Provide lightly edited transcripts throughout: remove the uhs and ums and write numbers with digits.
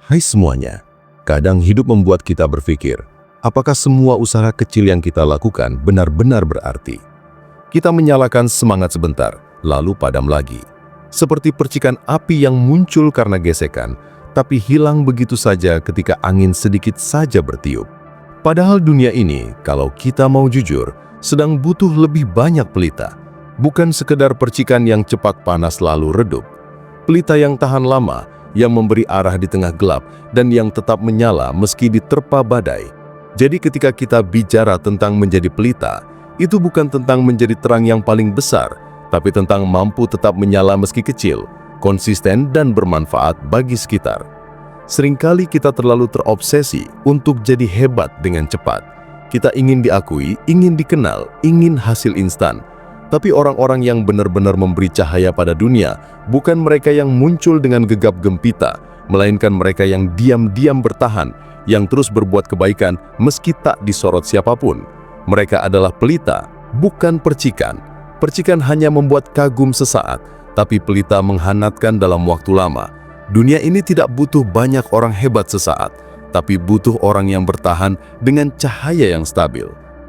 Hai semuanya, kadang hidup membuat kita berpikir, apakah semua usaha kecil yang kita lakukan benar-benar berarti? Kita menyalakan semangat sebentar, lalu padam lagi. Seperti percikan api yang muncul karena gesekan, tapi hilang begitu saja ketika angin sedikit saja bertiup. Padahal dunia ini, kalau kita mau jujur, sedang butuh lebih banyak pelita. Bukan sekedar percikan yang cepat panas lalu redup. Pelita yang tahan lama, yang memberi arah di tengah gelap, dan yang tetap menyala meski diterpa badai. Jadi ketika kita bicara tentang menjadi pelita, itu bukan tentang menjadi terang yang paling besar, tapi tentang mampu tetap menyala meski kecil, konsisten dan bermanfaat bagi sekitar. Seringkali kita terlalu terobsesi untuk jadi hebat dengan cepat. Kita ingin diakui, ingin dikenal, ingin hasil instan. Tapi orang-orang yang benar-benar memberi cahaya pada dunia, bukan mereka yang muncul dengan gegap gempita, melainkan mereka yang diam-diam bertahan, yang terus berbuat kebaikan meski tak disorot siapapun. Mereka adalah pelita, bukan percikan. Percikan hanya membuat kagum sesaat, tapi pelita menghangatkan dalam waktu lama. Dunia ini tidak butuh banyak orang hebat sesaat, tapi butuh orang yang bertahan dengan cahaya yang stabil.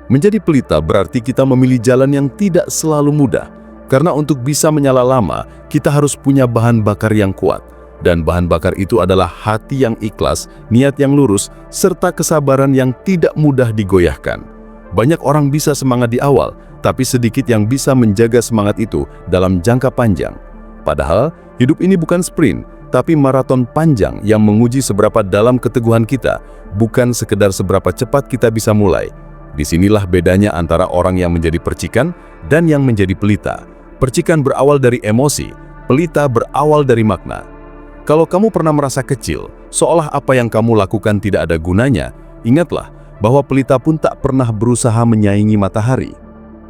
Menjadi pelita berarti kita memilih jalan yang tidak selalu mudah. Karena untuk bisa menyala lama, kita harus punya bahan bakar yang kuat. Dan bahan bakar itu adalah hati yang ikhlas, niat yang lurus, serta kesabaran yang tidak mudah digoyahkan. Banyak orang bisa semangat di awal, tapi sedikit yang bisa menjaga semangat itu dalam jangka panjang. Padahal, hidup ini bukan sprint, tapi maraton panjang yang menguji seberapa dalam keteguhan kita, bukan sekedar seberapa cepat kita bisa mulai. Disinilah bedanya antara orang yang menjadi percikan dan yang menjadi pelita. Percikan berawal dari emosi, pelita berawal dari makna. Kalau kamu pernah merasa kecil, seolah apa yang kamu lakukan tidak ada gunanya, ingatlah bahwa pelita pun tak pernah berusaha menyaingi matahari.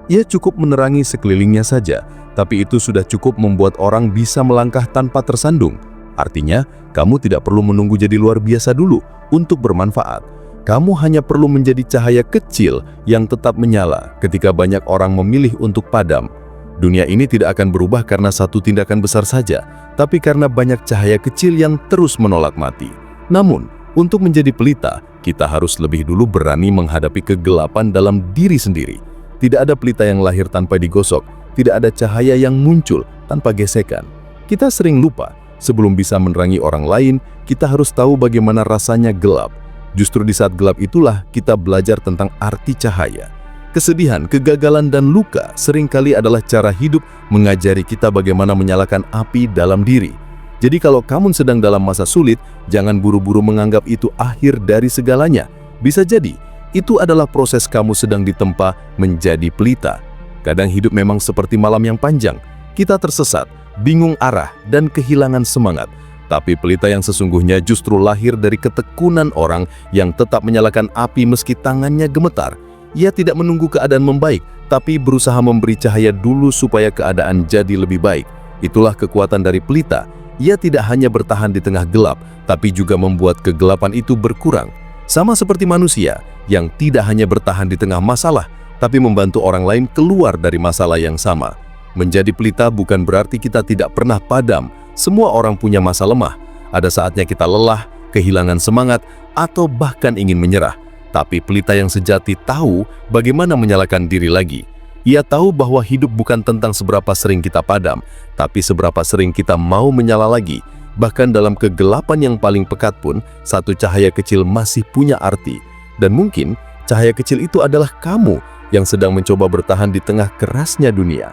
Ia cukup menerangi sekelilingnya saja, tapi itu sudah cukup membuat orang bisa melangkah tanpa tersandung. Artinya, kamu tidak perlu menunggu jadi luar biasa dulu untuk bermanfaat. Kamu hanya perlu menjadi cahaya kecil yang tetap menyala ketika banyak orang memilih untuk padam. Dunia ini tidak akan berubah karena satu tindakan besar saja, tapi karena banyak cahaya kecil yang terus menolak mati. Namun, untuk menjadi pelita, kita harus lebih dulu berani menghadapi kegelapan dalam diri sendiri. Tidak ada pelita yang lahir tanpa digosok, tidak ada cahaya yang muncul tanpa gesekan. Kita sering lupa, sebelum bisa menerangi orang lain, kita harus tahu bagaimana rasanya gelap. Justru di saat gelap itulah kita belajar tentang arti cahaya. Kesedihan, kegagalan, dan luka seringkali adalah cara hidup mengajari kita bagaimana menyalakan api dalam diri. Jadi kalau kamu sedang dalam masa sulit, jangan buru-buru menganggap itu akhir dari segalanya. Bisa jadi, itu adalah proses kamu sedang ditempa menjadi pelita. Kadang hidup memang seperti malam yang panjang. Kita tersesat, bingung arah, dan kehilangan semangat. Tapi pelita yang sesungguhnya justru lahir dari ketekunan orang yang tetap menyalakan api meski tangannya gemetar. Ia tidak menunggu keadaan membaik, tapi berusaha memberi cahaya dulu supaya keadaan jadi lebih baik. Itulah kekuatan dari pelita. Ia tidak hanya bertahan di tengah gelap, tapi juga membuat kegelapan itu berkurang. Sama seperti manusia yang tidak hanya bertahan di tengah masalah, tapi membantu orang lain keluar dari masalah yang sama. Menjadi pelita bukan berarti kita tidak pernah padam. Semua orang punya masa lemah. Ada saatnya kita lelah, kehilangan semangat, atau bahkan ingin menyerah. Tapi pelita yang sejati tahu bagaimana menyalakan diri lagi. Ia tahu bahwa hidup bukan tentang seberapa sering kita padam, tapi seberapa sering kita mau menyala lagi. Bahkan dalam kegelapan yang paling pekat pun, satu cahaya kecil masih punya arti. Dan mungkin cahaya kecil itu adalah kamu yang sedang mencoba bertahan di tengah kerasnya dunia.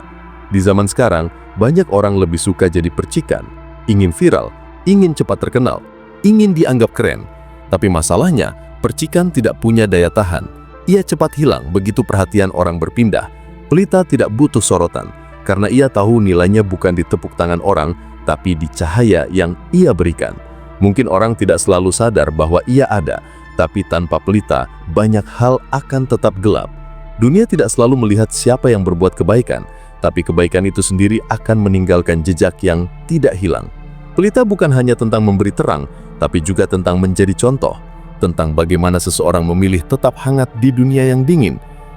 Di zaman sekarang, banyak orang lebih suka jadi percikan, ingin viral, ingin cepat terkenal, ingin dianggap keren. Tapi masalahnya, percikan tidak punya daya tahan. Ia cepat hilang begitu perhatian orang berpindah. Pelita tidak butuh sorotan, karena ia tahu nilainya bukan di tepuk tangan orang, tapi di cahaya yang ia berikan. Mungkin orang tidak selalu sadar bahwa ia ada, tapi tanpa pelita, banyak hal akan tetap gelap. Dunia tidak selalu melihat siapa yang berbuat kebaikan, tapi kebaikan itu sendiri akan meninggalkan jejak yang tidak hilang. Pelita bukan hanya tentang memberi terang, tapi juga tentang menjadi contoh, tentang bagaimana seseorang memilih tetap hangat di dunia yang dingin.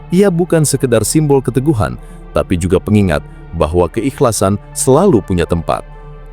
Ia bukan sekedar simbol keteguhan, tapi juga pengingat bahwa keikhlasan selalu punya tempat.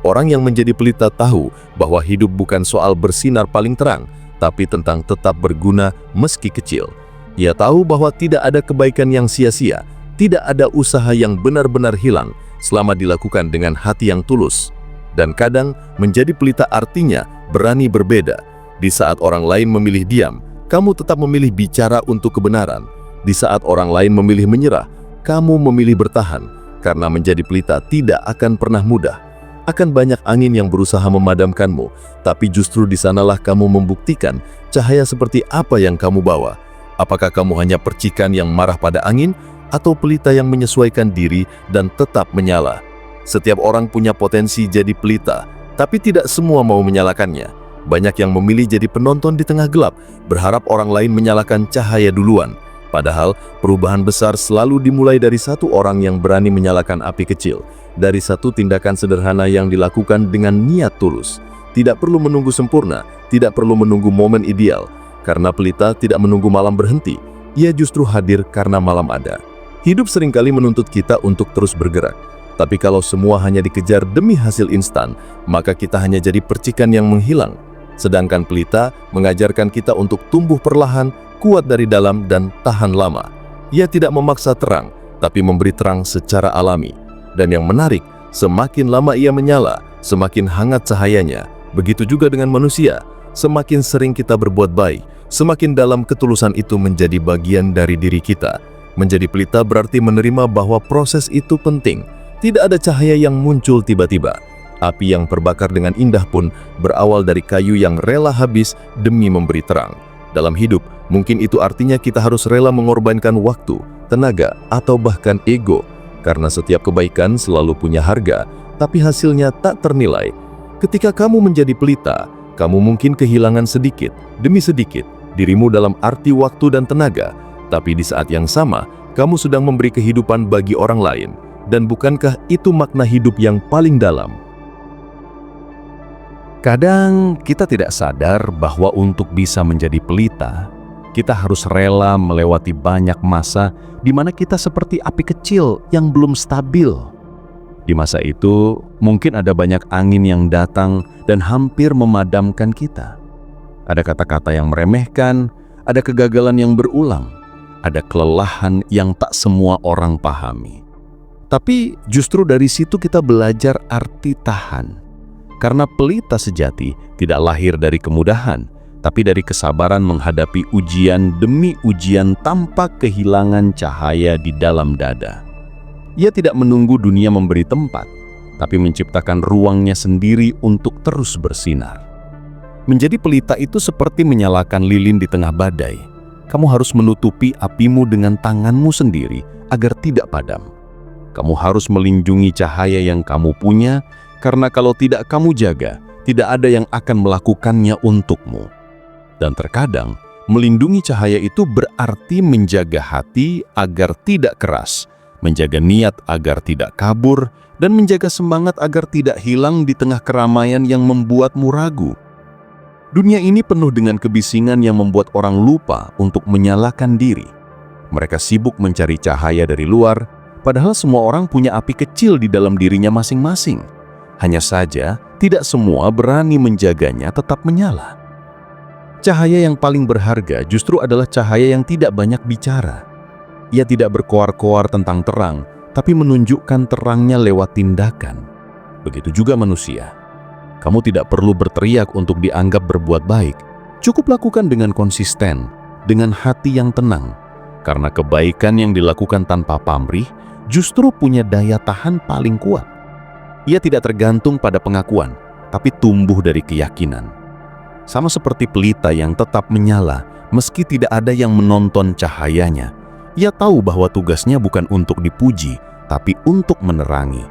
Orang yang menjadi pelita tahu bahwa hidup bukan soal bersinar paling terang, tapi tentang tetap berguna meski kecil. Ia tahu bahwa tidak ada kebaikan yang sia-sia, tidak ada usaha yang benar-benar hilang selama dilakukan dengan hati yang tulus. Dan kadang menjadi pelita artinya berani berbeda. Di saat orang lain memilih diam, kamu tetap memilih bicara untuk kebenaran. Di saat orang lain memilih menyerah, kamu memilih bertahan. Karena menjadi pelita tidak akan pernah mudah. Akan banyak angin yang berusaha memadamkanmu, tapi justru di sanalah kamu membuktikan cahaya seperti apa yang kamu bawa. Apakah kamu hanya percikan yang marah pada angin, atau pelita yang menyesuaikan diri dan tetap menyala? Setiap orang punya potensi jadi pelita, tapi tidak semua mau menyalakannya. Banyak yang memilih jadi penonton di tengah gelap, berharap orang lain menyalakan cahaya duluan. Padahal perubahan besar selalu dimulai dari satu orang yang berani menyalakan api kecil, dari satu tindakan sederhana yang dilakukan dengan niat tulus. Tidak perlu menunggu sempurna, tidak perlu menunggu momen ideal, karena pelita tidak menunggu malam berhenti. Ia justru hadir karena malam ada. Hidup seringkali menuntut kita untuk terus bergerak, tapi kalau semua hanya dikejar demi hasil instan, maka kita hanya jadi percikan yang menghilang. Sedangkan pelita mengajarkan kita untuk tumbuh perlahan, kuat dari dalam dan tahan lama. Ia tidak memaksa terang, tapi memberi terang secara alami. Dan yang menarik, semakin lama ia menyala, semakin hangat cahayanya. Begitu juga dengan manusia, semakin sering kita berbuat baik, semakin dalam ketulusan itu menjadi bagian dari diri kita. Menjadi pelita berarti menerima bahwa proses itu penting. Tidak ada cahaya yang muncul tiba-tiba. Api yang terbakar dengan indah pun berawal dari kayu yang rela habis demi memberi terang. Dalam hidup, mungkin itu artinya kita harus rela mengorbankan waktu, tenaga, atau bahkan ego. Karena setiap kebaikan selalu punya harga, tapi hasilnya tak ternilai. Ketika kamu menjadi pelita, kamu mungkin kehilangan sedikit demi sedikit dirimu dalam arti waktu dan tenaga. Tapi di saat yang sama, kamu sedang memberi kehidupan bagi orang lain. Dan bukankah itu makna hidup yang paling dalam? Kadang kita tidak sadar bahwa untuk bisa menjadi pelita, kita harus rela melewati banyak masa di mana kita seperti api kecil yang belum stabil. Di masa itu, mungkin ada banyak angin yang datang dan hampir memadamkan kita. Ada kata-kata yang meremehkan, ada kegagalan yang berulang, ada kelelahan yang tak semua orang pahami. Tapi justru dari situ kita belajar arti tahan. Karena pelita sejati tidak lahir dari kemudahan, tapi dari kesabaran menghadapi ujian demi ujian tanpa kehilangan cahaya di dalam dada. Ia tidak menunggu dunia memberi tempat, tapi menciptakan ruangnya sendiri untuk terus bersinar. Menjadi pelita itu seperti menyalakan lilin di tengah badai. Kamu harus menutupi apimu dengan tanganmu sendiri agar tidak padam. Kamu harus melindungi cahaya yang kamu punya, karena kalau tidak kamu jaga, tidak ada yang akan melakukannya untukmu. Dan terkadang, melindungi cahaya itu berarti menjaga hati agar tidak keras, menjaga niat agar tidak kabur, dan menjaga semangat agar tidak hilang di tengah keramaian yang membuatmu ragu. Dunia ini penuh dengan kebisingan yang membuat orang lupa untuk menyalakan diri. Mereka sibuk mencari cahaya dari luar, padahal semua orang punya api kecil di dalam dirinya masing-masing. Hanya saja, tidak semua berani menjaganya tetap menyala. Cahaya yang paling berharga justru adalah cahaya yang tidak banyak bicara. Ia tidak berkoar-koar tentang terang, tapi menunjukkan terangnya lewat tindakan. Begitu juga manusia. Kamu tidak perlu berteriak untuk dianggap berbuat baik. Cukup lakukan dengan konsisten, dengan hati yang tenang. Karena kebaikan yang dilakukan tanpa pamrih justru punya daya tahan paling kuat. Ia tidak tergantung pada pengakuan, tapi tumbuh dari keyakinan. Sama seperti pelita yang tetap menyala, meski tidak ada yang menonton cahayanya. Ia tahu bahwa tugasnya bukan untuk dipuji, tapi untuk menerangi.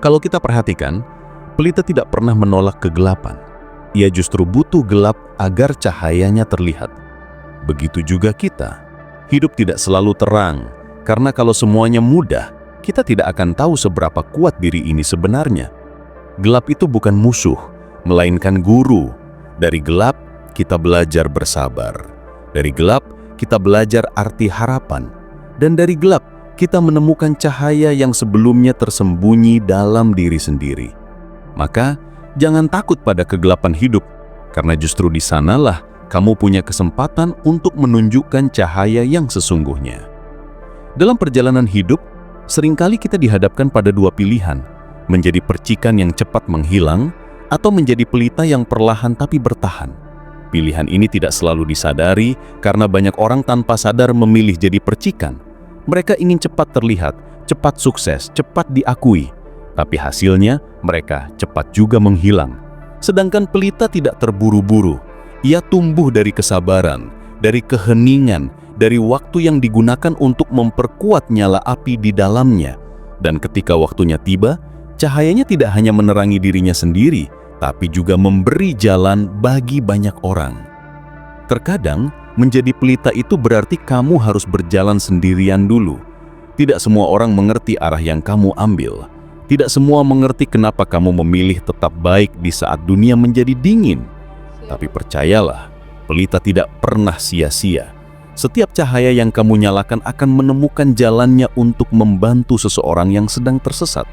Kalau kita perhatikan, pelita tidak pernah menolak kegelapan. Ia justru butuh gelap agar cahayanya terlihat. Begitu juga kita. Hidup tidak selalu terang, karena kalau semuanya mudah, kita tidak akan tahu seberapa kuat diri ini sebenarnya. Gelap itu bukan musuh, melainkan guru. Dari gelap, kita belajar bersabar. Dari gelap, kita belajar arti harapan. Dan dari gelap, kita menemukan cahaya yang sebelumnya tersembunyi dalam diri sendiri. Maka, jangan takut pada kegelapan hidup, karena justru di sanalah kamu punya kesempatan untuk menunjukkan cahaya yang sesungguhnya. Dalam perjalanan hidup, seringkali kita dihadapkan pada dua pilihan, menjadi percikan yang cepat menghilang atau menjadi pelita yang perlahan tapi bertahan. Pilihan ini tidak selalu disadari karena banyak orang tanpa sadar memilih jadi percikan. Mereka ingin cepat terlihat, cepat sukses, cepat diakui. Tapi hasilnya, mereka cepat juga menghilang. Sedangkan pelita tidak terburu-buru. Ia tumbuh dari kesabaran, dari keheningan, dari waktu yang digunakan untuk memperkuat nyala api di dalamnya. Dan ketika waktunya tiba, cahayanya tidak hanya menerangi dirinya sendiri, tapi juga memberi jalan bagi banyak orang. Terkadang, menjadi pelita itu berarti kamu harus berjalan sendirian dulu. Tidak semua orang mengerti arah yang kamu ambil. Tidak semua mengerti kenapa kamu memilih tetap baik di saat dunia menjadi dingin. Tapi percayalah, pelita tidak pernah sia-sia. Setiap cahaya yang kamu nyalakan akan menemukan jalannya untuk membantu seseorang yang sedang tersesat.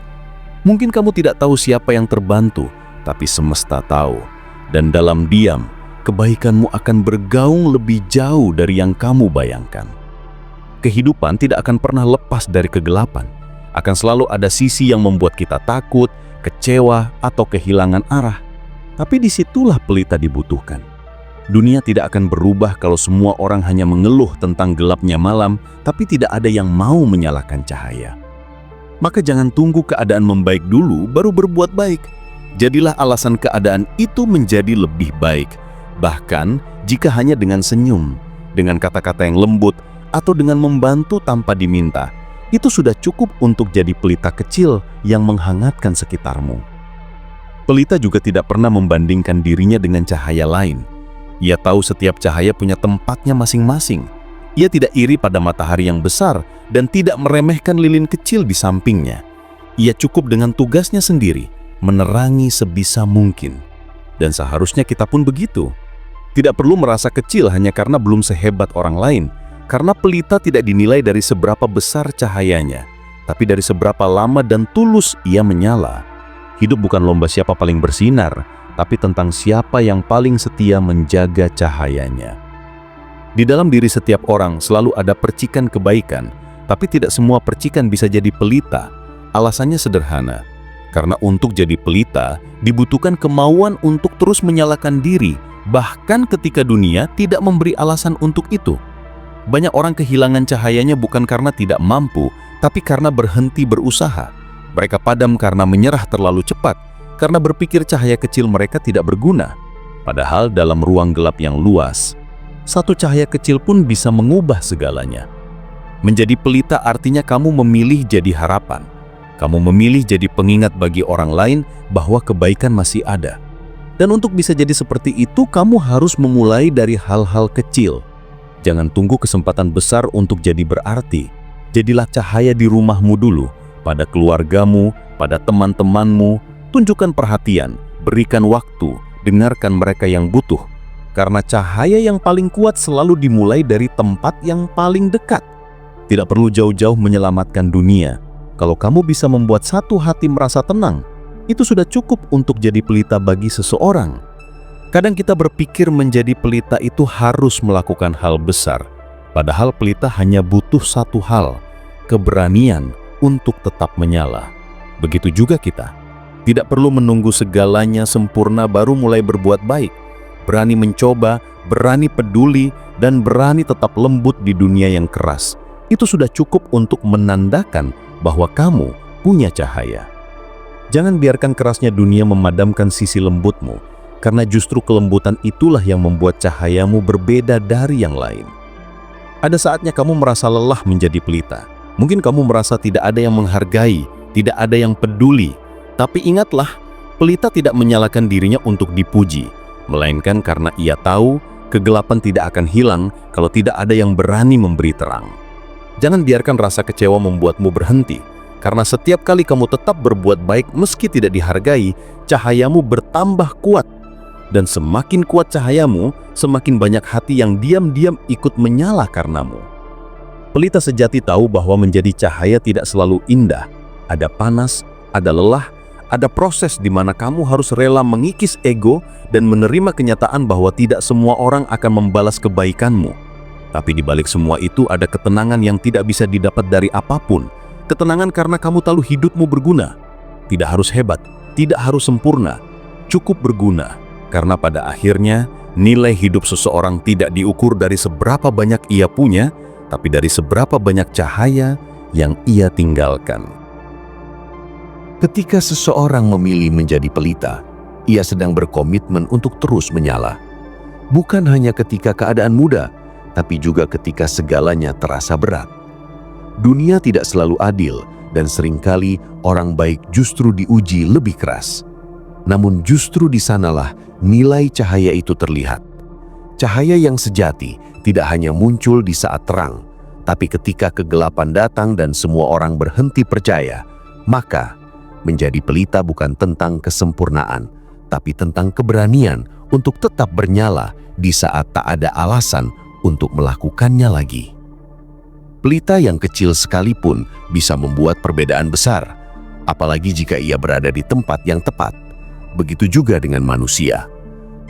Mungkin kamu tidak tahu siapa yang terbantu, tapi semesta tahu. Dan dalam diam, kebaikanmu akan bergaung lebih jauh dari yang kamu bayangkan. Kehidupan tidak akan pernah lepas dari kegelapan. Akan selalu ada sisi yang membuat kita takut, kecewa, atau kehilangan arah. Tapi disitulah pelita dibutuhkan. Dunia tidak akan berubah kalau semua orang hanya mengeluh tentang gelapnya malam, tapi tidak ada yang mau menyalakan cahaya. Maka jangan tunggu keadaan membaik dulu baru berbuat baik. Jadilah alasan keadaan itu menjadi lebih baik. Bahkan jika hanya dengan senyum, dengan kata-kata yang lembut, atau dengan membantu tanpa diminta, itu sudah cukup untuk jadi pelita kecil yang menghangatkan sekitarmu. Pelita juga tidak pernah membandingkan dirinya dengan cahaya lain. Ia tahu setiap cahaya punya tempatnya masing-masing. Ia tidak iri pada matahari yang besar dan tidak meremehkan lilin kecil di sampingnya. Ia cukup dengan tugasnya sendiri, menerangi sebisa mungkin. Dan seharusnya kita pun begitu. Tidak perlu merasa kecil hanya karena belum sehebat orang lain. Karena pelita tidak dinilai dari seberapa besar cahayanya, tapi dari seberapa lama dan tulus ia menyala. Hidup bukan lomba siapa paling bersinar, tapi tentang siapa yang paling setia menjaga cahayanya. Di dalam diri setiap orang selalu ada percikan kebaikan, tapi tidak semua percikan bisa jadi pelita. Alasannya sederhana, karena untuk jadi pelita dibutuhkan kemauan untuk terus menyalakan diri, bahkan ketika dunia tidak memberi alasan untuk itu. Banyak orang kehilangan cahayanya bukan karena tidak mampu, tapi karena berhenti berusaha. Mereka padam karena menyerah terlalu cepat, karena berpikir cahaya kecil mereka tidak berguna. Padahal dalam ruang gelap yang luas, satu cahaya kecil pun bisa mengubah segalanya. Menjadi pelita artinya kamu memilih jadi harapan. Kamu memilih jadi pengingat bagi orang lain bahwa kebaikan masih ada. Dan untuk bisa jadi seperti itu, kamu harus memulai dari hal-hal kecil. Jangan tunggu kesempatan besar untuk jadi berarti. Jadilah cahaya di rumahmu dulu, pada keluargamu, pada teman-temanmu. Tunjukkan perhatian, berikan waktu, dengarkan mereka yang butuh. Karena cahaya yang paling kuat selalu dimulai dari tempat yang paling dekat. Tidak perlu jauh-jauh menyelamatkan dunia. Kalau kamu bisa membuat satu hati merasa tenang, itu sudah cukup untuk jadi pelita bagi seseorang. Kadang kita berpikir menjadi pelita itu harus melakukan hal besar, padahal pelita hanya butuh satu hal, keberanian untuk tetap menyala. Begitu juga kita. Tidak perlu menunggu segalanya sempurna baru mulai berbuat baik. Berani mencoba, berani peduli, dan berani tetap lembut di dunia yang keras. Itu sudah cukup untuk menandakan bahwa kamu punya cahaya. Jangan biarkan kerasnya dunia memadamkan sisi lembutmu, karena justru kelembutan itulah yang membuat cahayamu berbeda dari yang lain. Ada saatnya kamu merasa lelah menjadi pelita. Mungkin kamu merasa tidak ada yang menghargai, tidak ada yang peduli. Tapi ingatlah, pelita tidak menyalakan dirinya untuk dipuji, melainkan karena ia tahu kegelapan tidak akan hilang kalau tidak ada yang berani memberi terang. Jangan biarkan rasa kecewa membuatmu berhenti, karena setiap kali kamu tetap berbuat baik meski tidak dihargai, cahayamu bertambah kuat. Dan semakin kuat cahayamu, semakin banyak hati yang diam-diam ikut menyala karenamu. Pelita sejati tahu bahwa menjadi cahaya tidak selalu indah. Ada panas, ada lelah, Ada proses di mana kamu harus rela mengikis ego dan menerima kenyataan bahwa tidak semua orang akan membalas kebaikanmu. Tapi di balik semua itu ada ketenangan yang tidak bisa didapat dari apapun. Ketenangan karena kamu tahu hidupmu berguna. Tidak harus hebat, tidak harus sempurna, cukup berguna. Karena pada akhirnya, nilai hidup seseorang tidak diukur dari seberapa banyak ia punya, tapi dari seberapa banyak cahaya yang ia tinggalkan. Ketika seseorang memilih menjadi pelita, ia sedang berkomitmen untuk terus menyala. Bukan hanya ketika keadaan mudah, tapi juga ketika segalanya terasa berat. Dunia tidak selalu adil, dan seringkali orang baik justru diuji lebih keras. Namun justru di sanalah nilai cahaya itu terlihat. Cahaya yang sejati tidak hanya muncul di saat terang, tapi ketika kegelapan datang dan semua orang berhenti percaya, maka menjadi pelita bukan tentang kesempurnaan, tapi tentang keberanian untuk tetap bernyala di saat tak ada alasan untuk melakukannya lagi. Pelita yang kecil sekalipun bisa membuat perbedaan besar, apalagi jika ia berada di tempat yang tepat. Begitu juga dengan manusia.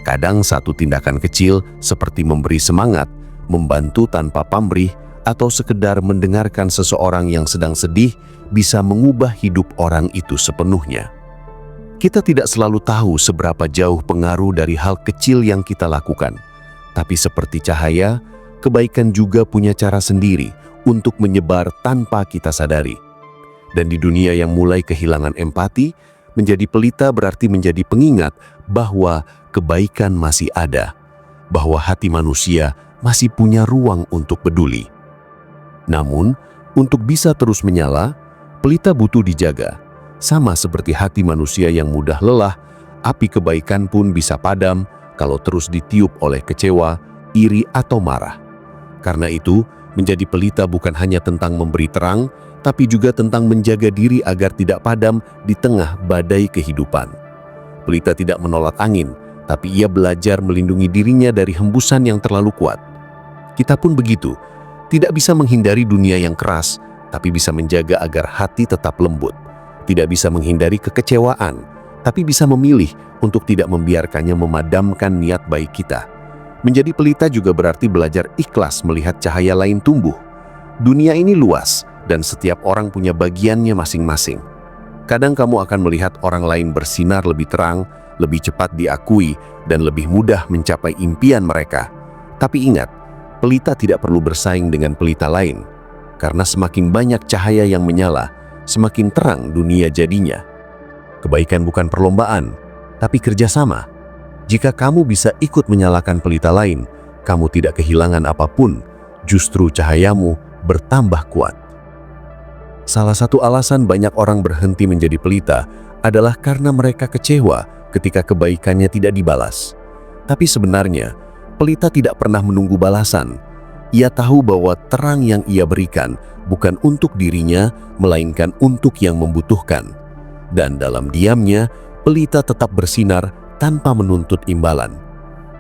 Kadang satu tindakan kecil seperti memberi semangat, membantu tanpa pamrih, atau sekedar mendengarkan seseorang yang sedang sedih bisa mengubah hidup orang itu sepenuhnya. Kita tidak selalu tahu seberapa jauh pengaruh dari hal kecil yang kita lakukan. Tapi seperti cahaya, kebaikan juga punya cara sendiri untuk menyebar tanpa kita sadari. Dan di dunia yang mulai kehilangan empati, menjadi pelita berarti menjadi pengingat bahwa kebaikan masih ada, bahwa hati manusia masih punya ruang untuk peduli. Namun, untuk bisa terus menyala, pelita butuh dijaga. Sama seperti hati manusia yang mudah lelah, api kebaikan pun bisa padam kalau terus ditiup oleh kecewa, iri, atau marah. Karena itu, menjadi pelita bukan hanya tentang memberi terang, tapi juga tentang menjaga diri agar tidak padam di tengah badai kehidupan. Pelita tidak menolak angin, tapi ia belajar melindungi dirinya dari hembusan yang terlalu kuat. Kita pun begitu. Tidak bisa menghindari dunia yang keras, tapi bisa menjaga agar hati tetap lembut. Tidak bisa menghindari kekecewaan, tapi bisa memilih untuk tidak membiarkannya memadamkan niat baik kita. Menjadi pelita juga berarti belajar ikhlas melihat cahaya lain tumbuh. Dunia ini luas, dan setiap orang punya bagiannya masing-masing. Kadang kamu akan melihat orang lain bersinar lebih terang, lebih cepat diakui, dan lebih mudah mencapai impian mereka. Tapi ingat, pelita tidak perlu bersaing dengan pelita lain, karena semakin banyak cahaya yang menyala, semakin terang dunia jadinya. Kebaikan bukan perlombaan, tapi kerjasama. Jika kamu bisa ikut menyalakan pelita lain, kamu tidak kehilangan apapun, justru cahayamu bertambah kuat. Salah satu alasan banyak orang berhenti menjadi pelita adalah karena mereka kecewa ketika kebaikannya tidak dibalas. Tapi sebenarnya, pelita tidak pernah menunggu balasan. Ia tahu bahwa terang yang ia berikan bukan untuk dirinya, melainkan untuk yang membutuhkan. Dan dalam diamnya, pelita tetap bersinar tanpa menuntut imbalan.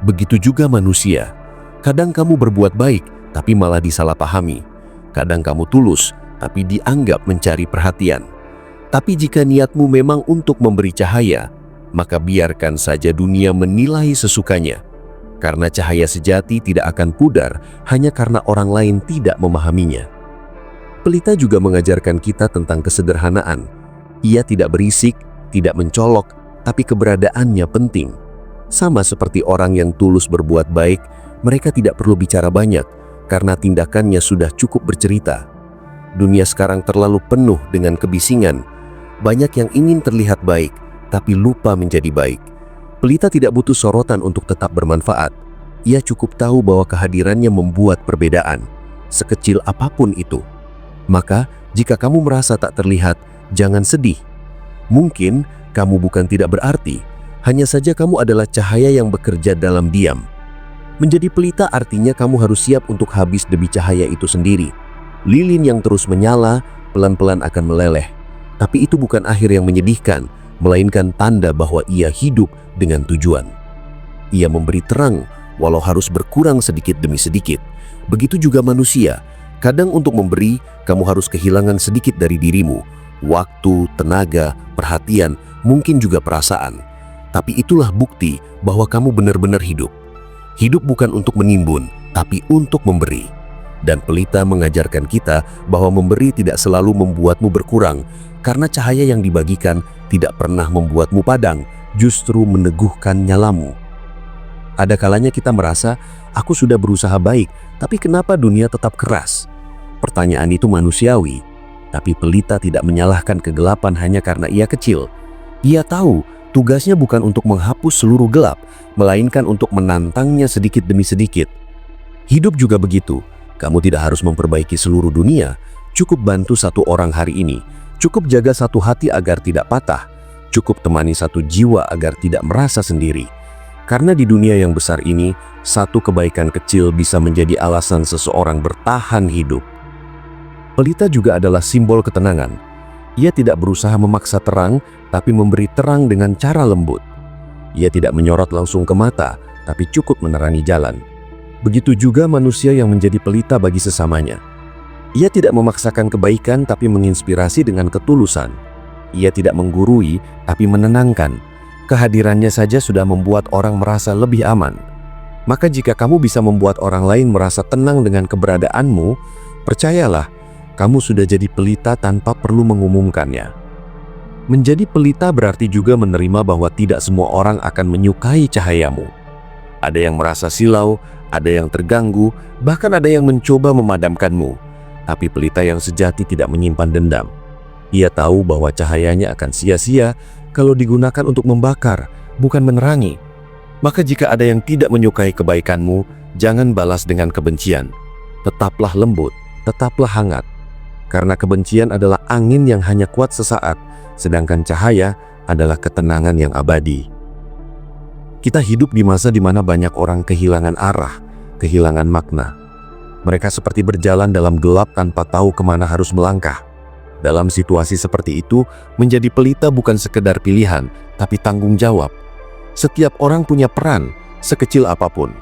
Begitu juga manusia. Kadang kamu berbuat baik, tapi malah disalahpahami. Kadang kamu tulus, tapi dianggap mencari perhatian. Tapi jika niatmu memang untuk memberi cahaya, maka biarkan saja dunia menilai sesukanya. Karena cahaya sejati tidak akan pudar hanya karena orang lain tidak memahaminya. Pelita juga mengajarkan kita tentang kesederhanaan. Ia tidak berisik, tidak mencolok, tapi keberadaannya penting. Sama seperti orang yang tulus berbuat baik, mereka tidak perlu bicara banyak karena tindakannya sudah cukup bercerita. Dunia sekarang terlalu penuh dengan kebisingan. Banyak yang ingin terlihat baik, tapi lupa menjadi baik. Pelita tidak butuh sorotan untuk tetap bermanfaat. Ia cukup tahu bahwa kehadirannya membuat perbedaan, sekecil apapun itu. Maka, jika kamu merasa tak terlihat, jangan sedih. Mungkin kamu bukan tidak berarti, hanya saja kamu adalah cahaya yang bekerja dalam diam. Menjadi pelita artinya kamu harus siap untuk habis demi cahaya itu sendiri. Lilin yang terus menyala, pelan-pelan akan meleleh. Tapi itu bukan akhir yang menyedihkan, melainkan tanda bahwa ia hidup dengan tujuan. Ia memberi terang, walau harus berkurang sedikit demi sedikit. Begitu juga manusia. Kadang untuk memberi, kamu harus kehilangan sedikit dari dirimu. waktu, tenaga, perhatian, mungkin juga perasaan. Tapi itulah bukti bahwa kamu benar-benar hidup. Hidup bukan untuk menimbun, tapi untuk memberi. Dan pelita mengajarkan kita bahwa memberi tidak selalu membuatmu berkurang, karena cahaya yang dibagikan tidak pernah membuatmu padam, justru meneguhkan nyalamu. Ada kalanya kita merasa, aku sudah berusaha baik, tapi kenapa dunia tetap keras? Pertanyaan itu manusiawi, tapi pelita tidak menyalahkan kegelapan hanya karena ia kecil. Ia tahu tugasnya bukan untuk menghapus seluruh gelap, melainkan untuk menantangnya sedikit demi sedikit. Hidup juga begitu. Kamu tidak harus memperbaiki seluruh dunia, cukup bantu satu orang hari ini, cukup jaga satu hati agar tidak patah, cukup temani satu jiwa agar tidak merasa sendiri. Karena di dunia yang besar ini, satu kebaikan kecil bisa menjadi alasan seseorang bertahan hidup. Pelita juga adalah simbol ketenangan. Ia tidak berusaha memaksa terang, tapi memberi terang dengan cara lembut. Ia tidak menyorot langsung ke mata, tapi cukup menerangi jalan. Begitu juga manusia yang menjadi pelita bagi sesamanya. Ia tidak memaksakan kebaikan, tapi menginspirasi dengan ketulusan. Ia tidak menggurui, tapi menenangkan. Kehadirannya saja sudah membuat orang merasa lebih aman. Maka jika kamu bisa membuat orang lain merasa tenang dengan keberadaanmu, percayalah, kamu sudah jadi pelita tanpa perlu mengumumkannya. Menjadi pelita berarti juga menerima bahwa tidak semua orang akan menyukai cahayamu. Ada yang merasa silau, ada yang terganggu, bahkan ada yang mencoba memadamkanmu. Tapi pelita yang sejati tidak menyimpan dendam. Ia tahu bahwa cahayanya akan sia-sia kalau digunakan untuk membakar, bukan menerangi. Maka jika ada yang tidak menyukai kebaikanmu, jangan balas dengan kebencian. Tetaplah lembut, tetaplah hangat. Karena kebencian adalah angin yang hanya kuat sesaat, sedangkan cahaya adalah ketenangan yang abadi. Kita hidup di masa di mana banyak orang kehilangan arah, kehilangan makna. Mereka seperti berjalan dalam gelap tanpa tahu kemana harus melangkah. Dalam situasi seperti itu, menjadi pelita bukan sekedar pilihan, tapi tanggung jawab. Setiap orang punya peran, sekecil apapun.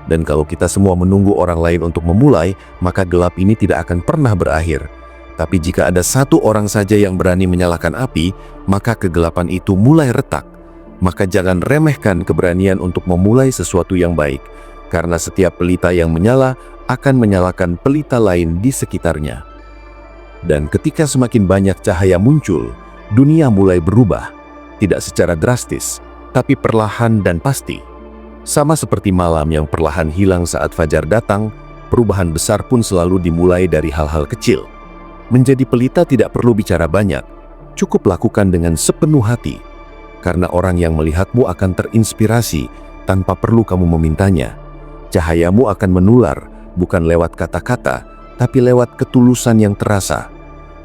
Dan kalau kita semua menunggu orang lain untuk memulai, maka gelap ini tidak akan pernah berakhir. Tapi jika ada satu orang saja yang berani menyalakan api, maka kegelapan itu mulai retak. Maka jangan remehkan keberanian untuk memulai sesuatu yang baik, karena setiap pelita yang menyala akan menyalakan pelita lain di sekitarnya. Dan ketika semakin banyak cahaya muncul, dunia mulai berubah. Tidak secara drastis, tapi perlahan dan pasti. Sama seperti malam yang perlahan hilang saat fajar datang, perubahan besar pun selalu dimulai dari hal-hal kecil. Menjadi pelita tidak perlu bicara banyak, cukup lakukan dengan sepenuh hati. Karena orang yang melihatmu akan terinspirasi tanpa perlu kamu memintanya. Cahayamu akan menular, bukan lewat kata-kata, tapi lewat ketulusan yang terasa.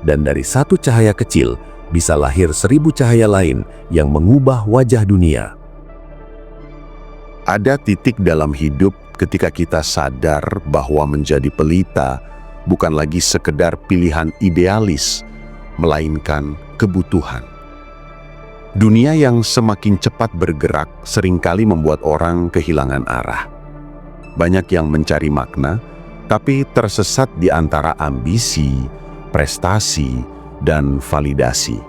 Dan dari satu cahaya kecil, bisa lahir 1000 cahaya lain yang mengubah wajah dunia. Ada titik dalam hidup ketika kita sadar bahwa menjadi pelita bukan lagi sekedar pilihan idealis, melainkan kebutuhan. Dunia yang semakin cepat bergerak seringkali membuat orang kehilangan arah. Banyak yang mencari makna, tapi tersesat di antara ambisi, prestasi, dan validasi.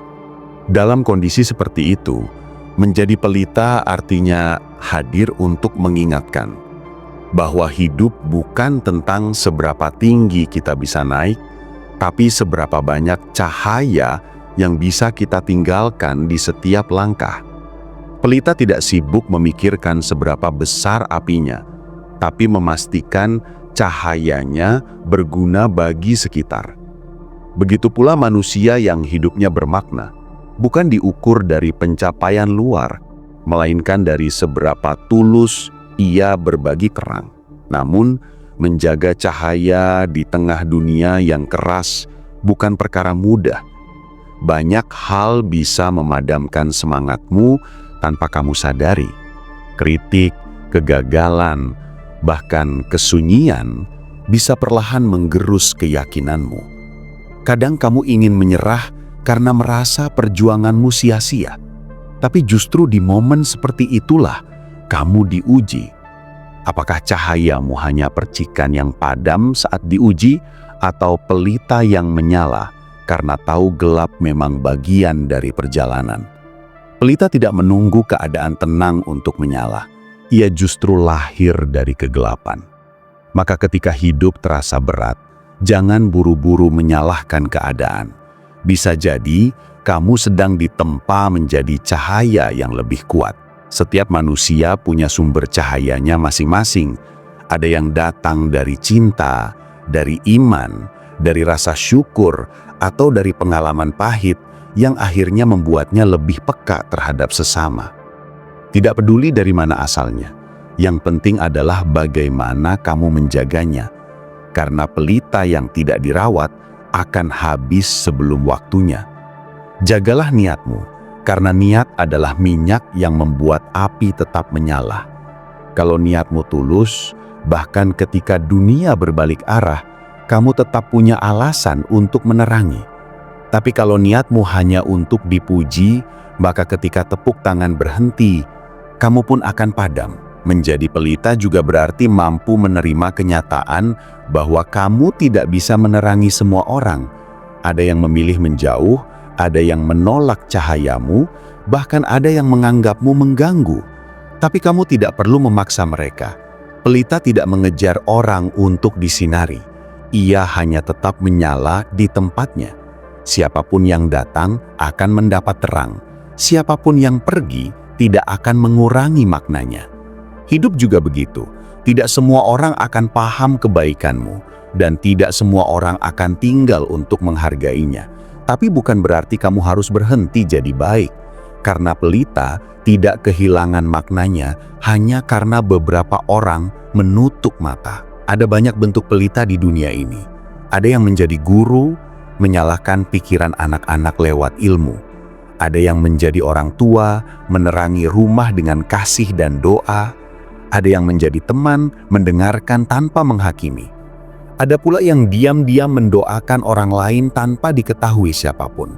Dalam kondisi seperti itu, menjadi pelita artinya hadir untuk mengingatkan bahwa hidup bukan tentang seberapa tinggi kita bisa naik, tapi seberapa banyak cahaya yang bisa kita tinggalkan di setiap langkah. Pelita tidak sibuk memikirkan seberapa besar apinya, tapi memastikan cahayanya berguna bagi sekitar. Begitu pula manusia yang hidupnya bermakna, bukan diukur dari pencapaian luar, melainkan dari seberapa tulus ia berbagi terang. Namun, menjaga cahaya di tengah dunia yang keras bukan perkara mudah. Banyak hal bisa memadamkan semangatmu tanpa kamu sadari. Kritik, kegagalan, bahkan kesunyian bisa perlahan menggerus keyakinanmu. Kadang kamu ingin menyerah karena merasa perjuanganmu sia-sia. Tapi justru di momen seperti itulah kamu diuji. Apakah cahayamu hanya percikan yang padam saat diuji, atau pelita yang menyala karena tahu gelap memang bagian dari perjalanan. Pelita tidak menunggu keadaan tenang untuk menyala. Ia justru lahir dari kegelapan. Maka ketika hidup terasa berat, jangan buru-buru menyalahkan keadaan. Bisa jadi kamu sedang ditempa menjadi cahaya yang lebih kuat. Setiap manusia punya sumber cahayanya masing-masing. Ada yang datang dari cinta, dari iman, dari rasa syukur, atau dari pengalaman pahit yang akhirnya membuatnya lebih peka terhadap sesama. Tidak peduli dari mana asalnya, yang penting adalah bagaimana kamu menjaganya. Karena pelita yang tidak dirawat akan habis sebelum waktunya. Jagalah niatmu, karena niat adalah minyak yang membuat api tetap menyala. Kalau niatmu tulus, bahkan ketika dunia berbalik arah, kamu tetap punya alasan untuk menerangi. Tapi kalau niatmu hanya untuk dipuji, maka ketika tepuk tangan berhenti, kamu pun akan padam. Menjadi pelita juga berarti mampu menerima kenyataan bahwa kamu tidak bisa menerangi semua orang. Ada yang memilih menjauh, ada yang menolak cahayamu, bahkan ada yang menganggapmu mengganggu. Tapi kamu tidak perlu memaksa mereka. Pelita tidak mengejar orang untuk disinari. Ia hanya tetap menyala di tempatnya. Siapapun yang datang akan mendapat terang. Siapapun yang pergi tidak akan mengurangi maknanya. Hidup juga begitu. Tidak semua orang akan paham kebaikanmu, dan tidak semua orang akan tinggal untuk menghargainya. Tapi bukan berarti kamu harus berhenti jadi baik. Karena pelita tidak kehilangan maknanya hanya karena beberapa orang menutup mata. Ada banyak bentuk pelita di dunia ini. Ada yang menjadi guru, menyalahkan pikiran anak-anak lewat ilmu. Ada yang menjadi orang tua, menerangi rumah dengan kasih dan doa. Ada yang menjadi teman, mendengarkan tanpa menghakimi. Ada pula yang diam-diam mendoakan orang lain tanpa diketahui siapapun.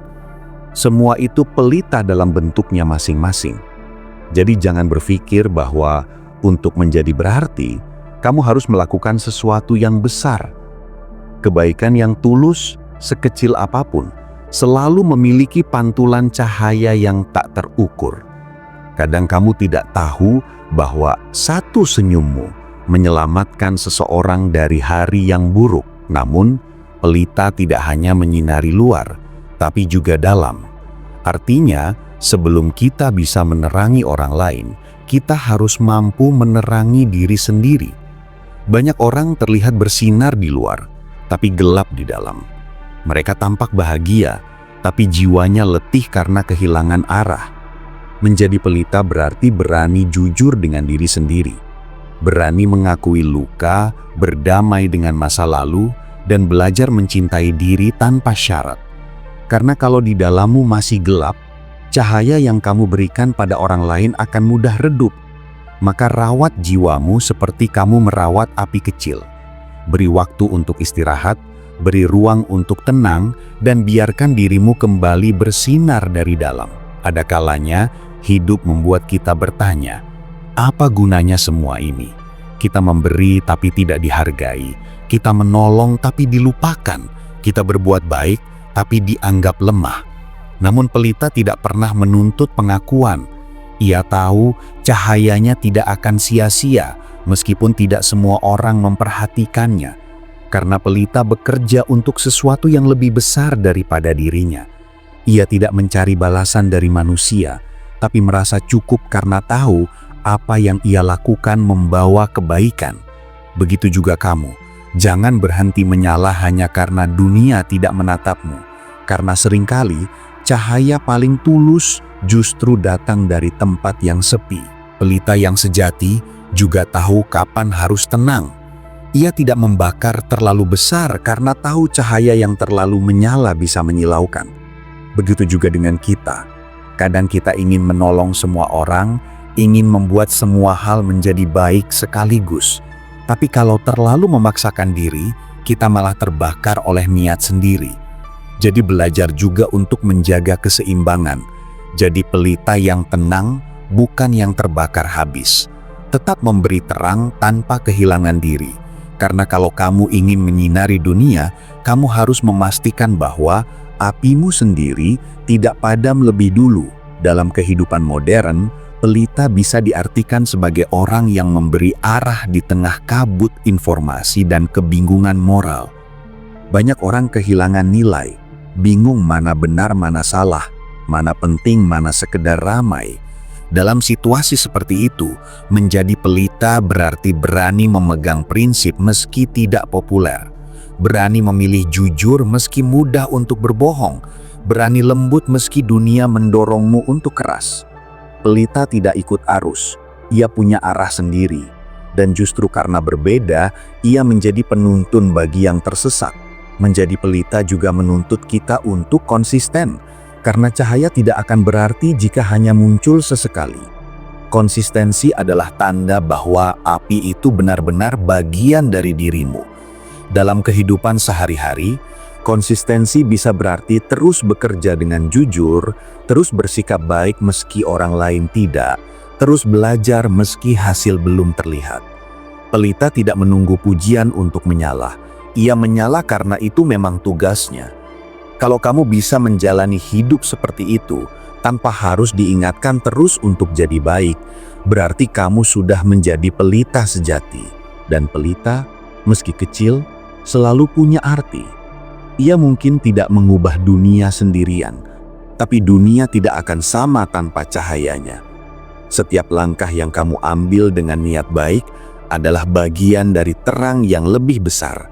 Semua itu pelita dalam bentuknya masing-masing. Jadi jangan berpikir bahwa untuk menjadi berarti, kamu harus melakukan sesuatu yang besar. Kebaikan yang tulus, sekecil apapun, selalu memiliki pantulan cahaya yang tak terukur. Kadang kamu tidak tahu bahwa satu senyummu menyelamatkan seseorang dari hari yang buruk. Namun, pelita tidak hanya menyinari luar, tapi juga dalam. Artinya, sebelum kita bisa menerangi orang lain, kita harus mampu menerangi diri sendiri. Banyak orang terlihat bersinar di luar, tapi gelap di dalam. Mereka tampak bahagia, tapi jiwanya letih karena kehilangan arah. Menjadi pelita berarti berani jujur dengan diri sendiri. Berani mengakui luka, berdamai dengan masa lalu, dan belajar mencintai diri tanpa syarat. Karena kalau di dalammu masih gelap, cahaya yang kamu berikan pada orang lain akan mudah redup. Maka rawat jiwamu seperti kamu merawat api kecil. Beri waktu untuk istirahat, beri ruang untuk tenang, dan biarkan dirimu kembali bersinar dari dalam. Ada kalanya, hidup membuat kita bertanya, apa gunanya semua ini? Kita memberi tapi tidak dihargai, kita menolong tapi dilupakan, kita berbuat baik tapi dianggap lemah. Namun pelita tidak pernah menuntut pengakuan. Ia tahu cahayanya tidak akan sia-sia meskipun tidak semua orang memperhatikannya. Karena pelita bekerja untuk sesuatu yang lebih besar daripada dirinya. Ia tidak mencari balasan dari manusia, tapi merasa cukup karena tahu apa yang ia lakukan membawa kebaikan. Begitu juga kamu, jangan berhenti menyala hanya karena dunia tidak menatapmu. Karena seringkali cahaya paling tulus justru datang dari tempat yang sepi. Pelita yang sejati juga tahu kapan harus tenang. Ia tidak membakar terlalu besar karena tahu cahaya yang terlalu menyala bisa menyilaukan. Begitu juga dengan kita. Kadang kita ingin menolong semua orang, ingin membuat semua hal menjadi baik sekaligus. Tapi kalau terlalu memaksakan diri, kita malah terbakar oleh niat sendiri. Jadi belajar juga untuk menjaga keseimbangan. Jadi pelita yang tenang, bukan yang terbakar habis. Tetap memberi terang tanpa kehilangan diri. Karena kalau kamu ingin menyinari dunia, kamu harus memastikan bahwa apimu sendiri tidak padam lebih dulu. Dalam kehidupan modern, pelita bisa diartikan sebagai orang yang memberi arah di tengah kabut informasi dan kebingungan moral. Banyak orang kehilangan nilai, bingung mana benar mana salah, mana penting mana sekedar ramai. Dalam situasi seperti itu, menjadi pelita berarti berani memegang prinsip meski tidak populer, berani memilih jujur meski mudah untuk berbohong, berani lembut meski dunia mendorongmu untuk keras. Pelita tidak ikut arus, ia punya arah sendiri, dan justru karena berbeda, ia menjadi penuntun bagi yang tersesat. Menjadi pelita juga menuntut kita untuk konsisten, karena cahaya tidak akan berarti jika hanya muncul sesekali. Konsistensi adalah tanda bahwa api itu benar-benar bagian dari dirimu. Dalam kehidupan sehari-hari, konsistensi bisa berarti terus bekerja dengan jujur, terus bersikap baik meski orang lain tidak, terus belajar meski hasil belum terlihat. Pelita tidak menunggu pujian untuk menyala. Ia menyala karena itu memang tugasnya. Kalau kamu bisa menjalani hidup seperti itu, tanpa harus diingatkan terus untuk jadi baik, berarti kamu sudah menjadi pelita sejati. Dan pelita, meski kecil, selalu punya arti. Ia mungkin tidak mengubah dunia sendirian, tapi dunia tidak akan sama tanpa cahayanya. Setiap langkah yang kamu ambil dengan niat baik adalah bagian dari terang yang lebih besar.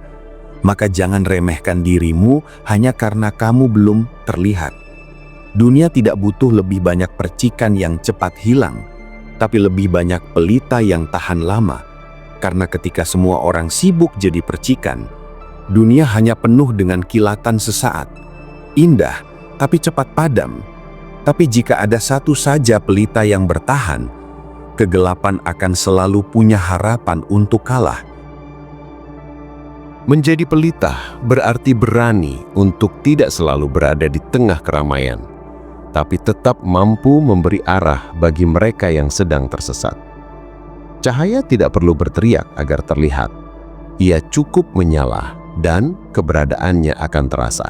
Maka jangan remehkan dirimu hanya karena kamu belum terlihat. Dunia tidak butuh lebih banyak percikan yang cepat hilang, tapi lebih banyak pelita yang tahan lama. Karena ketika semua orang sibuk jadi percikan, dunia hanya penuh dengan kilatan sesaat. Indah, tapi cepat padam. Tapi jika ada satu saja pelita yang bertahan, kegelapan akan selalu punya harapan untuk kalah. Menjadi pelita berarti berani untuk tidak selalu berada di tengah keramaian, tapi tetap mampu memberi arah bagi mereka yang sedang tersesat. Cahaya tidak perlu berteriak agar terlihat. Ia cukup menyala dan keberadaannya akan terasa.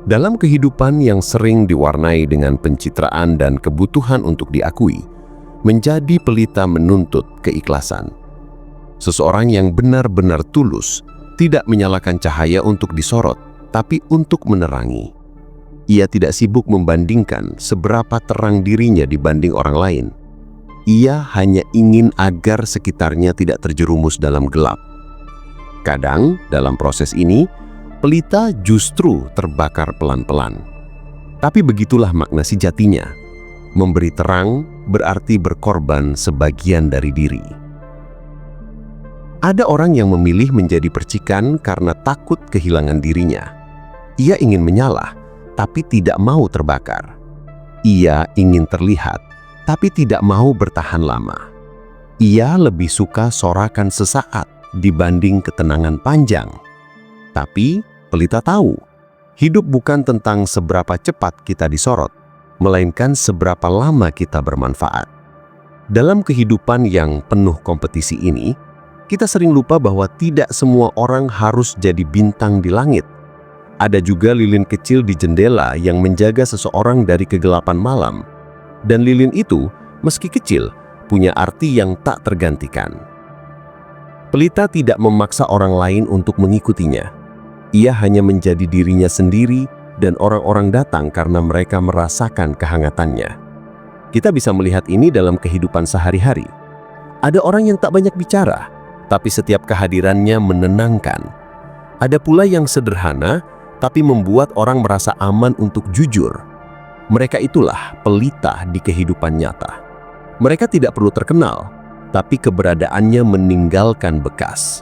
Dalam kehidupan yang sering diwarnai dengan pencitraan dan kebutuhan untuk diakui, menjadi pelita menuntut keikhlasan. Seseorang yang benar-benar tulus tidak menyalakan cahaya untuk disorot, tapi untuk menerangi. Ia tidak sibuk membandingkan seberapa terang dirinya dibanding orang lain. Ia hanya ingin agar sekitarnya tidak terjerumus dalam gelap. Kadang, dalam proses ini, pelita justru terbakar pelan-pelan. Tapi begitulah makna sejatinya. Memberi terang berarti berkorban sebagian dari diri. Ada orang yang memilih menjadi percikan karena takut kehilangan dirinya. Ia ingin menyala, tapi tidak mau terbakar. Ia ingin terlihat, tapi tidak mau bertahan lama. Ia lebih suka sorakan sesaat dibanding ketenangan panjang. Tapi pelita tahu, hidup bukan tentang seberapa cepat kita disorot, melainkan seberapa lama kita bermanfaat. Dalam kehidupan yang penuh kompetisi ini, kita sering lupa bahwa tidak semua orang harus jadi bintang di langit. Ada juga lilin kecil di jendela yang menjaga seseorang dari kegelapan malam. Dan lilin itu, meski kecil, punya arti yang tak tergantikan. Pelita tidak memaksa orang lain untuk mengikutinya. Ia hanya menjadi dirinya sendiri dan orang-orang datang karena mereka merasakan kehangatannya. Kita bisa melihat ini dalam kehidupan sehari-hari. Ada orang yang tak banyak bicara, tapi setiap kehadirannya menenangkan. Ada pula yang sederhana, tapi membuat orang merasa aman untuk jujur. Mereka itulah pelita di kehidupan nyata. Mereka tidak perlu terkenal, tapi keberadaannya meninggalkan bekas.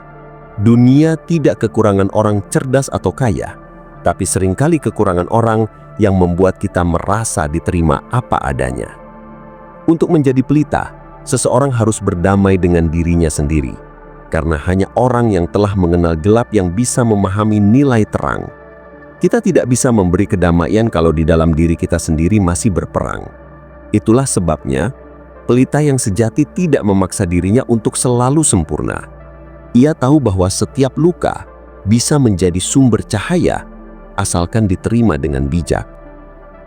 Dunia tidak kekurangan orang cerdas atau kaya, tapi seringkali kekurangan orang yang membuat kita merasa diterima apa adanya. Untuk menjadi pelita, seseorang harus berdamai dengan dirinya sendiri. Karena hanya orang yang telah mengenal gelap yang bisa memahami nilai terang. Kita tidak bisa memberi kedamaian kalau di dalam diri kita sendiri masih berperang. Itulah sebabnya, pelita yang sejati tidak memaksa dirinya untuk selalu sempurna. Ia tahu bahwa setiap luka bisa menjadi sumber cahaya asalkan diterima dengan bijak.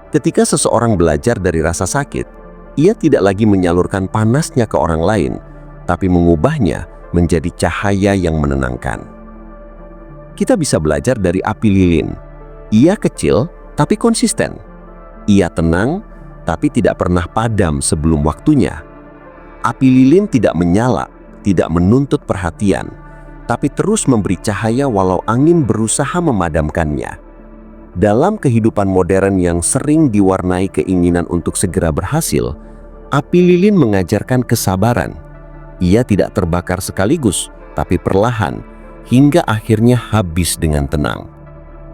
Ketika seseorang belajar dari rasa sakit, ia tidak lagi menyalurkan panasnya ke orang lain, tapi mengubahnya menjadi cahaya yang menenangkan. Kita bisa belajar dari api lilin. Ia kecil tapi konsisten. Ia tenang tapi tidak pernah padam sebelum waktunya. Api lilin tidak menyala, tidak menuntut perhatian, tapi terus memberi cahaya walau angin berusaha memadamkannya. Dalam kehidupan modern yang sering diwarnai keinginan untuk segera berhasil, api lilin mengajarkan kesabaran. Ia tidak terbakar sekaligus, tapi perlahan, hingga akhirnya habis dengan tenang.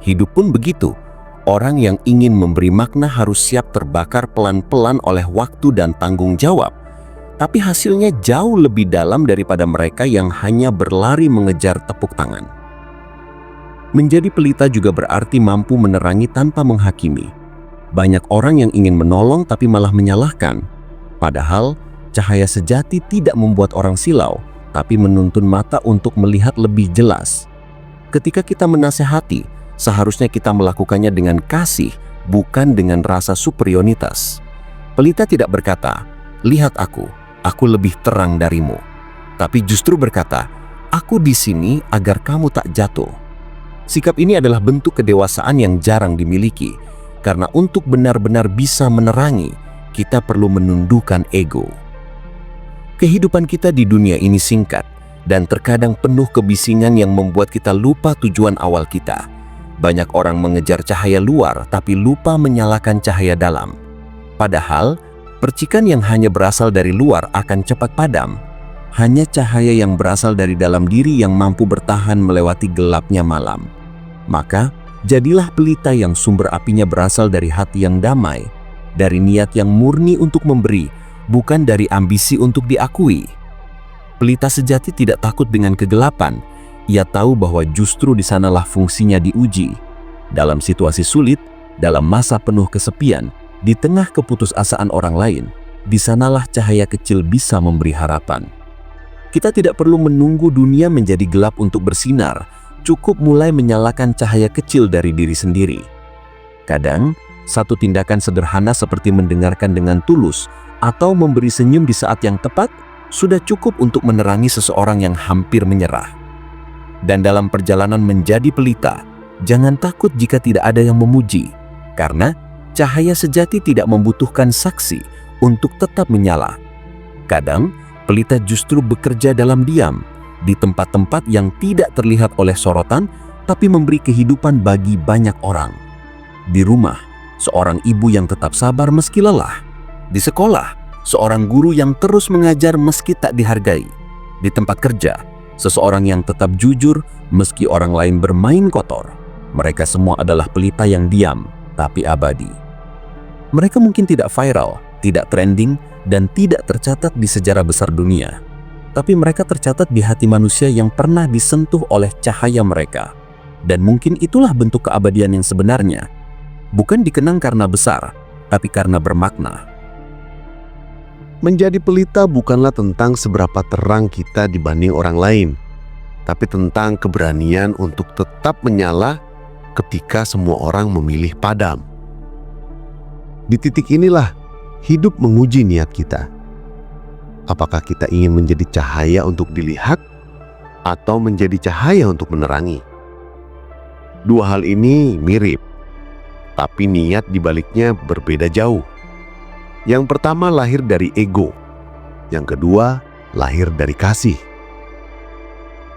Hidup pun begitu. Orang yang ingin memberi makna harus siap terbakar pelan-pelan oleh waktu dan tanggung jawab. Tapi hasilnya jauh lebih dalam daripada mereka yang hanya berlari mengejar tepuk tangan. Menjadi pelita juga berarti mampu menerangi tanpa menghakimi. Banyak orang yang ingin menolong tapi malah menyalahkan. Padahal, cahaya sejati tidak membuat orang silau, tapi menuntun mata untuk melihat lebih jelas. Ketika kita menasehati, seharusnya kita melakukannya dengan kasih, bukan dengan rasa superioritas. Pelita tidak berkata, "Lihat aku lebih terang darimu." Tapi justru berkata, "Aku di sini agar kamu tak jatuh." Sikap ini adalah bentuk kedewasaan yang jarang dimiliki, karena untuk benar-benar bisa menerangi, kita perlu menundukkan ego. Kehidupan kita di dunia ini singkat, dan terkadang penuh kebisingan yang membuat kita lupa tujuan awal kita. Banyak orang mengejar cahaya luar, tapi lupa menyalakan cahaya dalam. Padahal, percikan yang hanya berasal dari luar akan cepat padam. Hanya cahaya yang berasal dari dalam diri yang mampu bertahan melewati gelapnya malam. Maka, jadilah pelita yang sumber apinya berasal dari hati yang damai, dari niat yang murni untuk memberi, bukan dari ambisi untuk diakui. Pelita sejati tidak takut dengan kegelapan. Ia tahu bahwa justru di sanalah fungsinya diuji. Dalam situasi sulit, dalam masa penuh kesepian, di tengah keputusasaan orang lain, di sanalah cahaya kecil bisa memberi harapan. Kita tidak perlu menunggu dunia menjadi gelap untuk bersinar, cukup mulai menyalakan cahaya kecil dari diri sendiri. Kadang, satu tindakan sederhana seperti mendengarkan dengan tulus atau memberi senyum di saat yang tepat sudah cukup untuk menerangi seseorang yang hampir menyerah. Dan dalam perjalanan menjadi pelita, jangan takut jika tidak ada yang memuji, karena cahaya sejati tidak membutuhkan saksi untuk tetap menyala. Kadang, pelita justru bekerja dalam diam, di tempat-tempat yang tidak terlihat oleh sorotan, tapi memberi kehidupan bagi banyak orang. Di rumah, seorang ibu yang tetap sabar meski lelah. Di sekolah, seorang guru yang terus mengajar meski tak dihargai. Di tempat kerja, seseorang yang tetap jujur meski orang lain bermain kotor. Mereka semua adalah pelita yang diam, tapi abadi. Mereka mungkin tidak viral, tidak trending, dan tidak tercatat di sejarah besar dunia. Tapi mereka tercatat di hati manusia yang pernah disentuh oleh cahaya mereka. Dan mungkin itulah bentuk keabadian yang sebenarnya. Bukan dikenang karena besar, tapi karena bermakna. Menjadi pelita bukanlah tentang seberapa terang kita dibanding orang lain, tapi tentang keberanian untuk tetap menyala ketika semua orang memilih padam. Di titik inilah hidup menguji niat kita. Apakah kita ingin menjadi cahaya untuk dilihat atau menjadi cahaya untuk menerangi? Dua hal ini mirip, tapi niat dibaliknya berbeda jauh. Yang pertama lahir dari ego, yang kedua lahir dari kasih.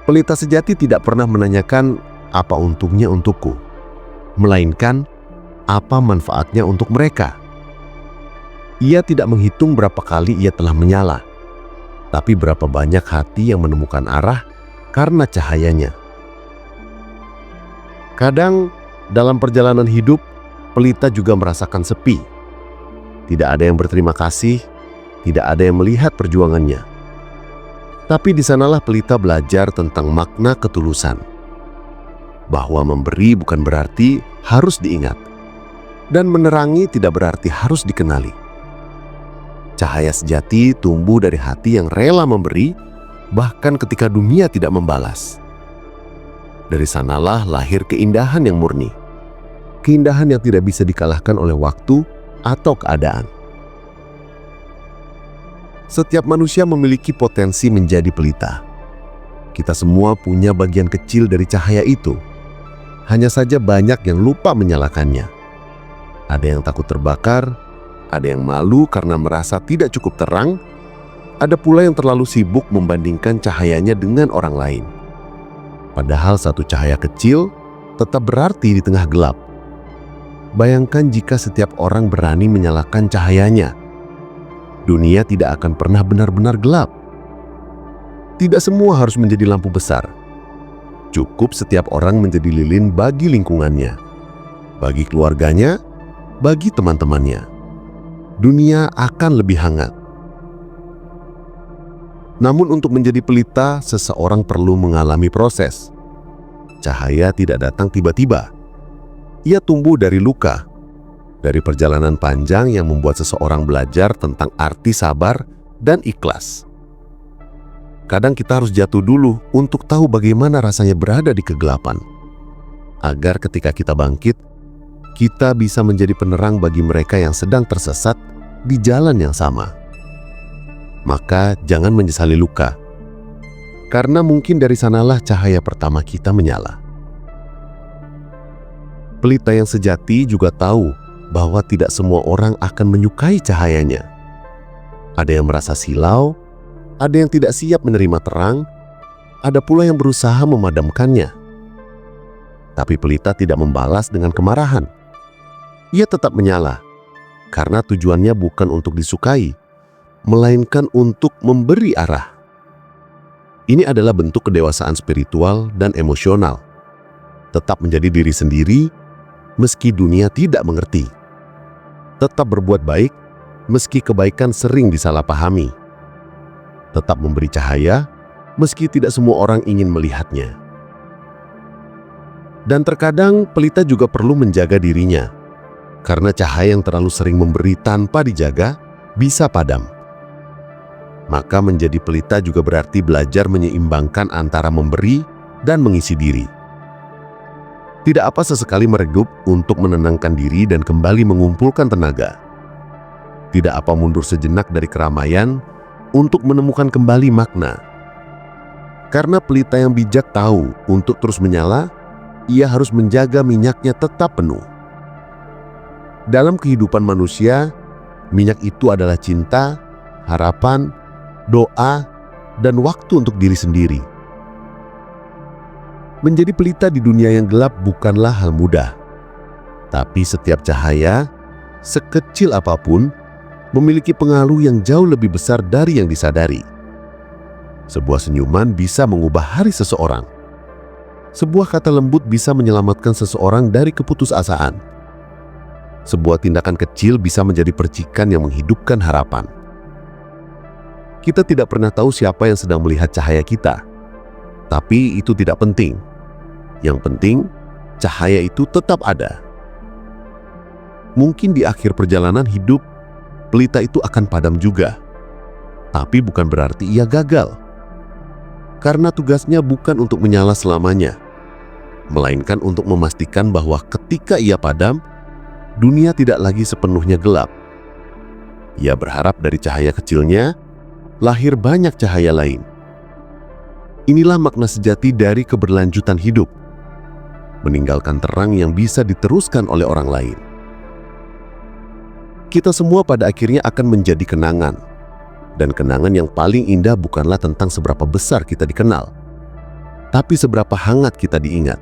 Pelita sejati tidak pernah menanyakan apa untungnya untukku, melainkan apa manfaatnya untuk mereka. Ia tidak menghitung berapa kali ia telah menyala, tapi berapa banyak hati yang menemukan arah karena cahayanya. Kadang dalam perjalanan hidup, pelita juga merasakan sepi. Tidak ada yang berterima kasih, tidak ada yang melihat perjuangannya. Tapi di sanalah pelita belajar tentang makna ketulusan. Bahwa memberi bukan berarti harus diingat, dan menerangi tidak berarti harus dikenali. Cahaya sejati tumbuh dari hati yang rela memberi, bahkan ketika dunia tidak membalas. Dari sanalah lahir keindahan yang murni. Keindahan yang tidak bisa dikalahkan oleh waktu atau keadaan. Setiap manusia memiliki potensi menjadi pelita. Kita semua punya bagian kecil dari cahaya itu. Hanya saja banyak yang lupa menyalakannya. Ada yang takut terbakar, ada yang malu karena merasa tidak cukup terang, ada pula yang terlalu sibuk membandingkan cahayanya dengan orang lain. Padahal satu cahaya kecil tetap berarti di tengah gelap. Bayangkan jika setiap orang berani menyalakan cahayanya. Dunia tidak akan pernah benar-benar gelap. Tidak semua harus menjadi lampu besar. Cukup setiap orang menjadi lilin bagi lingkungannya, bagi keluarganya, bagi teman-temannya. Dunia akan lebih hangat. Namun untuk menjadi pelita, seseorang perlu mengalami proses. Cahaya tidak datang tiba-tiba. Ia tumbuh dari luka, dari perjalanan panjang yang membuat seseorang belajar tentang arti sabar dan ikhlas. Kadang kita harus jatuh dulu untuk tahu bagaimana rasanya berada di kegelapan. Agar ketika kita bangkit, kita bisa menjadi penerang bagi mereka yang sedang tersesat di jalan yang sama. Maka jangan menyesali luka, karena mungkin dari sanalah cahaya pertama kita menyala. Pelita yang sejati juga tahu bahwa tidak semua orang akan menyukai cahayanya. Ada yang merasa silau, ada yang tidak siap menerima terang, ada pula yang berusaha memadamkannya. Tapi pelita tidak membalas dengan kemarahan. Ia tetap menyala, karena tujuannya bukan untuk disukai, melainkan untuk memberi arah. Ini adalah bentuk kedewasaan spiritual dan emosional. Tetap menjadi diri sendiri, meski dunia tidak mengerti. Tetap berbuat baik, meski kebaikan sering disalahpahami. Tetap memberi cahaya, meski tidak semua orang ingin melihatnya. Dan terkadang pelita juga perlu menjaga dirinya, karena cahaya yang terlalu sering memberi tanpa dijaga bisa padam. Maka menjadi pelita juga berarti belajar menyeimbangkan antara memberi dan mengisi diri. Tidak apa sesekali meredup untuk menenangkan diri dan kembali mengumpulkan tenaga. Tidak apa mundur sejenak dari keramaian untuk menemukan kembali makna. Karena pelita yang bijak tahu untuk terus menyala, ia harus menjaga minyaknya tetap penuh. Dalam kehidupan manusia, minyak itu adalah cinta, harapan, doa, dan waktu untuk diri sendiri. Menjadi pelita di dunia yang gelap bukanlah hal mudah. Tapi setiap cahaya, sekecil apapun, memiliki pengaruh yang jauh lebih besar dari yang disadari. Sebuah senyuman bisa mengubah hari seseorang. Sebuah kata lembut bisa menyelamatkan seseorang dari keputusasaan. Sebuah tindakan kecil bisa menjadi percikan yang menghidupkan harapan. Kita tidak pernah tahu siapa yang sedang melihat cahaya kita. Tapi itu tidak penting. Yang penting, cahaya itu tetap ada. Mungkin di akhir perjalanan hidup, pelita itu akan padam juga. Tapi bukan berarti ia gagal. Karena tugasnya bukan untuk menyala selamanya, melainkan untuk memastikan bahwa ketika ia padam, dunia tidak lagi sepenuhnya gelap. Ia berharap dari cahaya kecilnya, lahir banyak cahaya lain. Inilah makna sejati dari keberlanjutan hidup. Meninggalkan terang yang bisa diteruskan oleh orang lain. Kita semua pada akhirnya akan menjadi kenangan. Dan kenangan yang paling indah bukanlah tentang seberapa besar kita dikenal, tapi seberapa hangat kita diingat.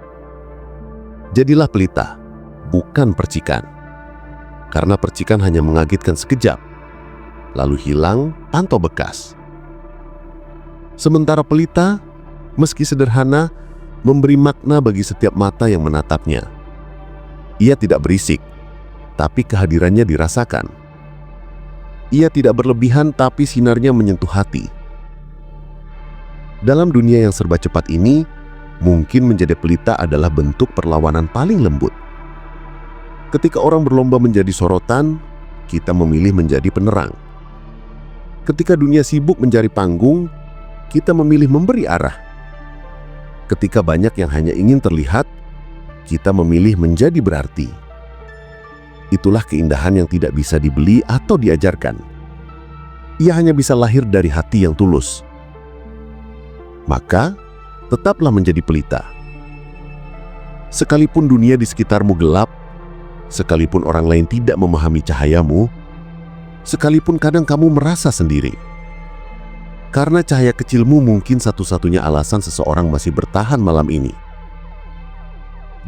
Jadilah pelita, bukan percikan. Karena percikan hanya mengagetkan sekejap, lalu hilang tanpa bekas. Sementara pelita, meski sederhana, memberi makna bagi setiap mata yang menatapnya. Ia tidak berisik, tapi kehadirannya dirasakan. Ia tidak berlebihan, tapi sinarnya menyentuh hati. Dalam dunia yang serba cepat ini, mungkin menjadi pelita adalah bentuk perlawanan paling lembut. Ketika orang berlomba menjadi sorotan, kita memilih menjadi penerang. Ketika dunia sibuk mencari panggung, kita memilih memberi arah. Ketika banyak yang hanya ingin terlihat, kita memilih menjadi berarti. Itulah keindahan yang tidak bisa dibeli atau diajarkan. Ia hanya bisa lahir dari hati yang tulus. Maka, tetaplah menjadi pelita. Sekalipun dunia di sekitarmu gelap, sekalipun orang lain tidak memahami cahayamu, sekalipun kadang kamu merasa sendiri. Karena cahaya kecilmu mungkin satu-satunya alasan seseorang masih bertahan malam ini.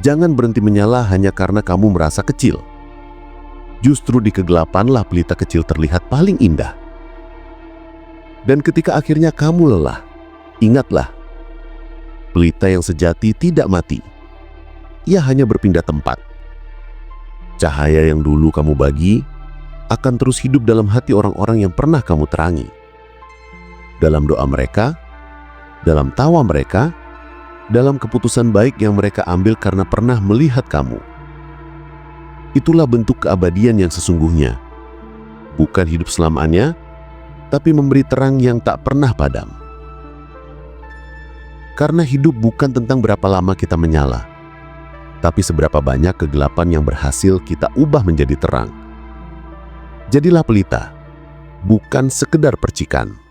Jangan berhenti menyala hanya karena kamu merasa kecil. Justru di kegelapanlah pelita kecil terlihat paling indah. Dan ketika akhirnya kamu lelah, ingatlah, pelita yang sejati tidak mati. Ia hanya berpindah tempat. Cahaya yang dulu kamu bagi akan terus hidup dalam hati orang-orang yang pernah kamu terangi. Dalam doa mereka, dalam tawa mereka, dalam keputusan baik yang mereka ambil karena pernah melihat kamu. Itulah bentuk keabadian yang sesungguhnya. Bukan hidup selamanya, tapi memberi terang yang tak pernah padam. Karena hidup bukan tentang berapa lama kita menyala, tapi seberapa banyak kegelapan yang berhasil kita ubah menjadi terang. Jadilah pelita, bukan sekedar percikan.